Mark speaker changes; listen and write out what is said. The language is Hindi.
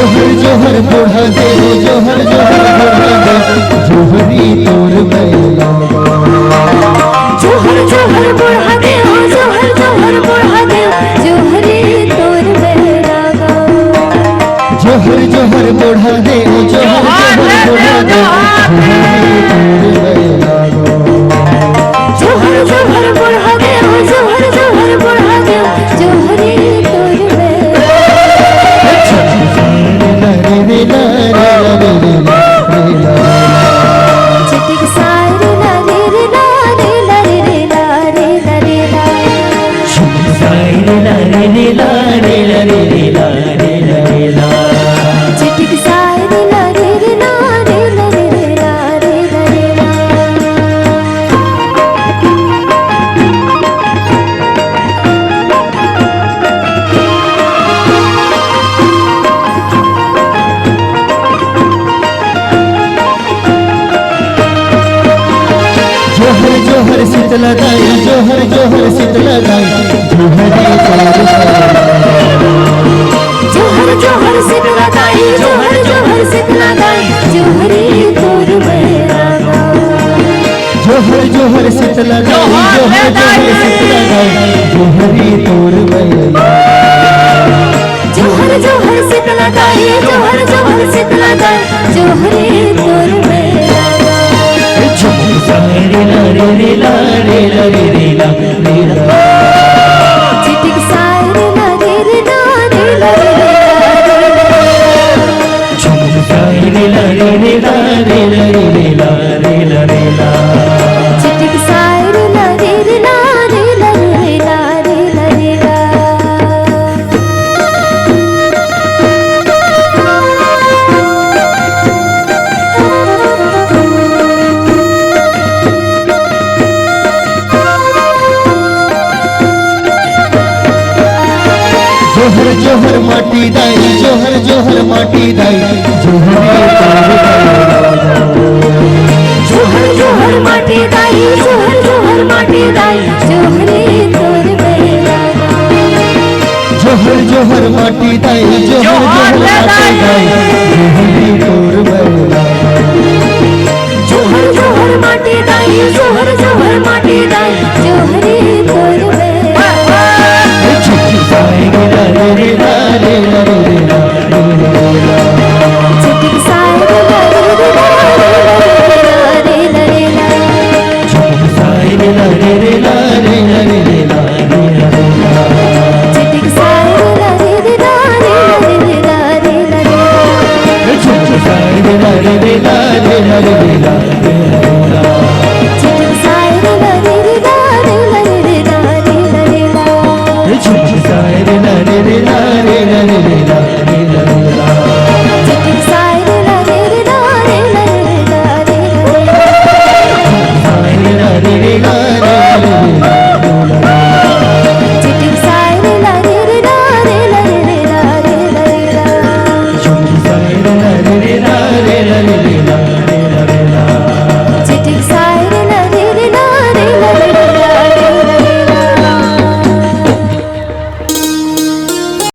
Speaker 1: जोहर जोहर बुढ़ा दे जोहर जोहर बुढ़ा दे जोहरी तोर बैला
Speaker 2: जोहर जोहर बुढ़ा दे जोहर जोहर बुढ़ा दे जोहरी तोर बैला
Speaker 1: जोहर जोहर बुढ़ा दे जोहर जोहर बुढ़ा दे जोहरी तोर बैला
Speaker 2: जोहर जोहर बुढ़ा दे जोहर जोहर बुढ़ा दे जोहरी तोर बैला चिटिक सारे ला रे रे ला रे ला रे रे ला रे ला रे ला
Speaker 1: सारे ला रे रे ला रे ला रे रे ला रे ला रे ला
Speaker 2: चिटिक सारे ला रे रे ला रे ला रे रे ला रे ला रे ला
Speaker 1: जोहर जोहर शीतला दाई जोहर जोहर शीतला दाई
Speaker 2: जोहर जोहर शीतला दाई जोहर जोहर शीतला दाई जोहरी तोर बैला
Speaker 1: जोहर जोहर शीतला दाई जोहर जोहर शीतला दाई जोहरी तोर बैला
Speaker 2: जोहर जोहर शीतला दाई जोहर जोहर शीतला दाई जोहरी तोर बैला
Speaker 1: सारे ला रे रे ला रे ला रे रे ला रे ला
Speaker 2: चिटिक सारे ला रे रे ला रे ला रे रे
Speaker 1: सारे ला रे रे ला रे ला रे रे ला रे ला रे ला
Speaker 2: चिटिक सारे ला रे रे ला रे ला रे ला रे ला रे ला
Speaker 1: जोहर जोहर माटी दाई जोहर जोहर माटी दाई जोहरी तोर बैला
Speaker 2: जोहर जोहर माटी दाई जोहर जोहर माटी दाई जोहरी तोर बैला
Speaker 1: जोहर जोहर माटी दाई जोहर जोहर माटी दाई जोहरी तोर बैला
Speaker 2: जोहर जोहर माटी दाई जोहर जोहर माटी दाई जोहरी तोर बैला
Speaker 1: सारे ला रे रे ला रे ला रे रे ला रे ला
Speaker 2: चिटिक सारे ला रे रे ला रे ला रे ला
Speaker 1: सारे ला रे रे ला रे ला रे रे ला रे ला
Speaker 2: चिटिक सारे ला रे रे ला रे ला रे ला रे ला
Speaker 1: सारे ला रे रे ला रे ला रे ला